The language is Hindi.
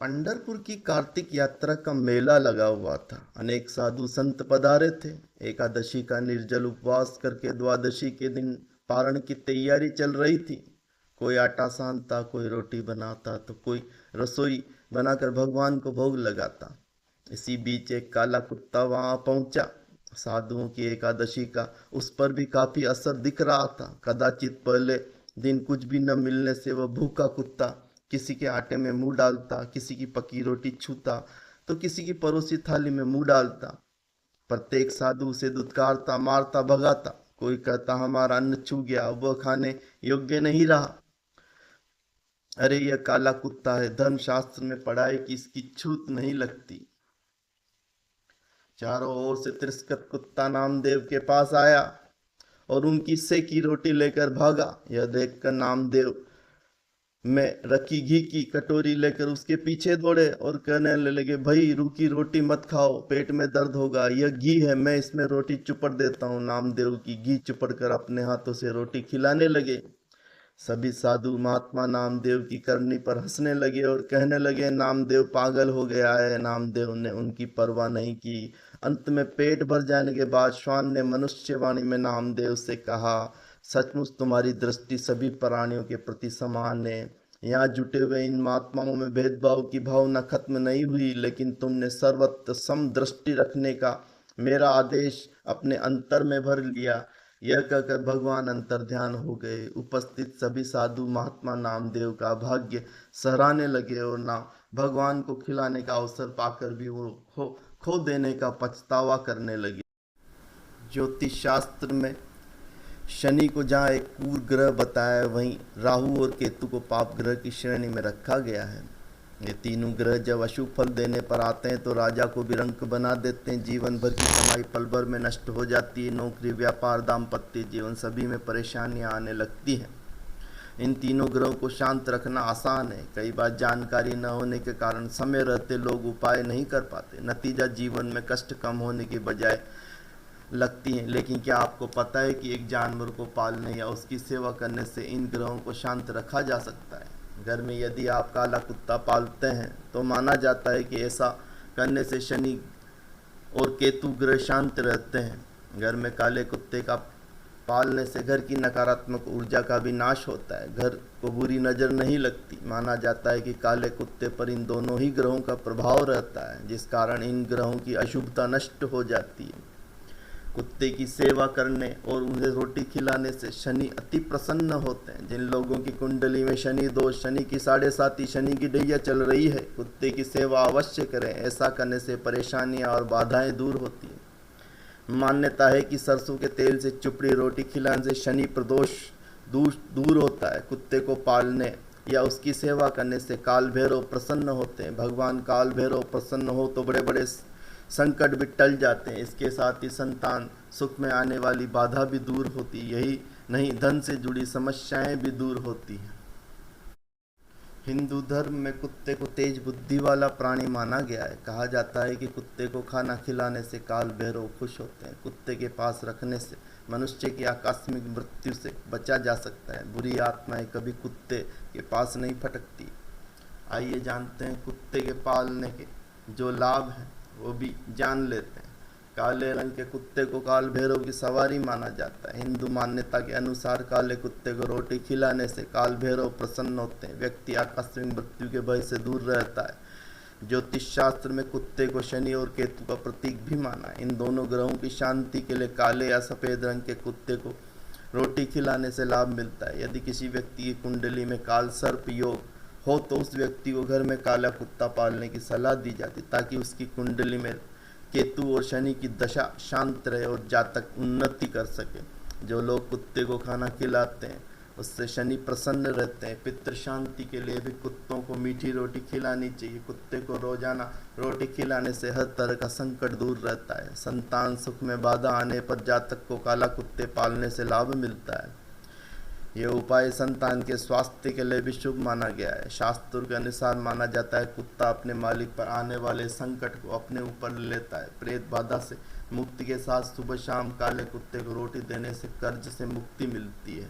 पंढरपुर की कार्तिक यात्रा का मेला लगा हुआ था। अनेक साधु संत पधारे थे। एकादशी का निर्जल उपवास करके द्वादशी के दिन पारण की तैयारी चल रही थी। कोई आटा सानता, कोई रोटी बनाता, तो कोई रसोई बनाकर भगवान को भोग लगाता। इसी बीच एक काला कुत्ता वहां पहुंचा। साधुओं की एकादशी का उस पर भी काफी असर दिख रहा था। कदाचित पहले दिन कुछ भी न मिलने से वह भूखा कुत्ता किसी के आटे में मुंह डालता, किसी की पकी रोटी छूता, तो किसी की परोसी थाली में मुंह डालता। प्रत्येक साधु उसे दुत्कारता, मारता, भगाता। कोई कहता हमारा अन्न छू गया, अब वह खाने योग्य नहीं रहा। अरे यह काला कुत्ता है, धर्म शास्त्र में पढ़ा है कि इसकी छूत नहीं लगती। चारों ओर से तिरस्कृत कुत्ता नामदेव के पास आया और उनकी सेकी रोटी लेकर भागा। यह देखकर नामदेव में रखी घी की कटोरी लेकर उसके पीछे दौड़े और कहने लगे, भाई रूखी रोटी मत खाओ, पेट में दर्द होगा, यह घी है, मैं इसमें रोटी चुपड़ देता हूँ। नामदेव की घी चुपड़ कर अपने हाथों से रोटी खिलाने लगे। सभी साधु महात्मा नामदेव की करनी पर हंसने लगे और कहने लगे, नामदेव पागल हो गया है। नामदेव ने उनकी परवाह नहीं की। अंत में पेट भर जाने के बाद श्वान ने मनुष्यवाणी में नामदेव से कहा, सचमुच तुम्हारी दृष्टि सभी प्राणियों के प्रति समान है। यहाँ जुटे हुए इन महात्माओं में भेदभाव की भावना खत्म नहीं हुई, लेकिन तुमने सर्वत्र सम दृष्टि रखने का मेरा आदेश अपने अंतर में भर लिया। यह कहकर भगवान अंतर ध्यान हो गए। उपस्थित सभी साधु महात्मा नामदेव का भाग्य सराहने लगे और ना भगवान को खिलाने का अवसर पाकर भी वो खो देने का पछतावा करने लगे। ज्योतिष शास्त्र में शनि को जहाँ एक क्रूर ग्रह बताया, वहीं राहु और केतु को पाप ग्रह की श्रेणी में रखा गया है। ये तीनों ग्रह जब अशुभ फल देने पर आते हैं तो राजा को विरंक बना देते हैं। जीवन भर की कमाई पल भर में नष्ट हो जाती है। नौकरी, व्यापार, दाम्पत्य जीवन सभी में परेशानियां आने लगती हैं। इन तीनों ग्रहों को शांत रखना आसान है। कई बार जानकारी न होने के कारण समय रहते लोग उपाय नहीं कर पाते। नतीजा जीवन में कष्ट कम होने के बजाय लगती हैं। लेकिन क्या आपको पता है कि एक जानवर को पालने या उसकी सेवा करने से इन ग्रहों को शांत रखा जा सकता है? घर में यदि आप काला कुत्ता पालते हैं तो माना जाता है कि ऐसा करने से शनि और केतु ग्रह शांत रहते हैं। घर में काले कुत्ते का पालने से घर की नकारात्मक ऊर्जा का भी नाश होता है। घर को बुरी नज़र नहीं लगती। माना जाता है कि काले कुत्ते पर इन दोनों ही ग्रहों का प्रभाव रहता है, जिस कारण इन ग्रहों की अशुभता नष्ट हो जाती है। कुत्ते की सेवा करने और उन्हें रोटी खिलाने से शनि अति प्रसन्न होते हैं। जिन लोगों की कुंडली में शनि दोष, शनि की 7.5 शनि की ढैया चल रही है, कुत्ते की सेवा अवश्य करें। ऐसा करने से परेशानियां और बाधाएं दूर होती हैं। मान्यता है कि सरसों के तेल से चुपड़ी रोटी खिलाने से शनि प्रदोष दूर होता है। कुत्ते को पालने या उसकी सेवा करने से काल भैरव प्रसन्न होते हैं। भगवान काल भैरव प्रसन्न हो तो बड़े बड़े संकट भी टल जाते हैं। इसके साथ ही संतान सुख में आने वाली बाधा भी दूर होती। यही नहीं, धन से जुड़ी समस्याएं भी दूर होती हैं। हिंदू धर्म में कुत्ते को तेज बुद्धि वाला प्राणी माना गया है। कहा जाता है कि कुत्ते को खाना खिलाने से काल भैरव खुश होते हैं। कुत्ते के पास रखने से मनुष्य की आकस्मिक मृत्यु से बचा जा सकता है। बुरी आत्माएं कभी कुत्ते के पास नहीं फटकती। आइए जानते हैं कुत्ते के पालने के जो लाभ हैं, वो भी जान लेते हैं। काले रंग के कुत्ते को काल भैरव की सवारी माना जाता है। हिंदू मान्यता के अनुसार काले कुत्ते को रोटी खिलाने से काल भैरव प्रसन्न होते हैं। व्यक्ति आकस्मिक मृत्यु के भय से दूर रहता है। ज्योतिष शास्त्र में कुत्ते को शनि और केतु का प्रतीक भी माना है। इन दोनों ग्रहों की शांति के लिए काले या सफ़ेद रंग के कुत्ते को रोटी खिलाने से लाभ मिलता है। यदि किसी व्यक्ति की कुंडली में काल सर्प योग हो तो उस व्यक्ति को घर में काला कुत्ता पालने की सलाह दी जाती, ताकि उसकी कुंडली में केतु और शनि की दशा शांत रहे और जातक उन्नति कर सके। जो लोग कुत्ते को खाना खिलाते हैं उससे शनि प्रसन्न रहते हैं। पितृ शांति के लिए भी कुत्तों को मीठी रोटी खिलानी चाहिए। कुत्ते को रोजाना रोटी खिलाने से हर तरह का संकट दूर रहता है। संतान सुख में बाधा आने पर जातक को काला कुत्ते पालने से लाभ मिलता है। यह उपाय संतान के स्वास्थ्य के लिए भी शुभ माना गया है। शास्त्रों के अनुसार माना जाता है कुत्ता अपने मालिक पर आने वाले संकट को अपने ऊपर लेता है। प्रेत बाधा से मुक्ति के साथ सुबह शाम काले कुत्ते को रोटी देने से कर्ज से मुक्ति मिलती है।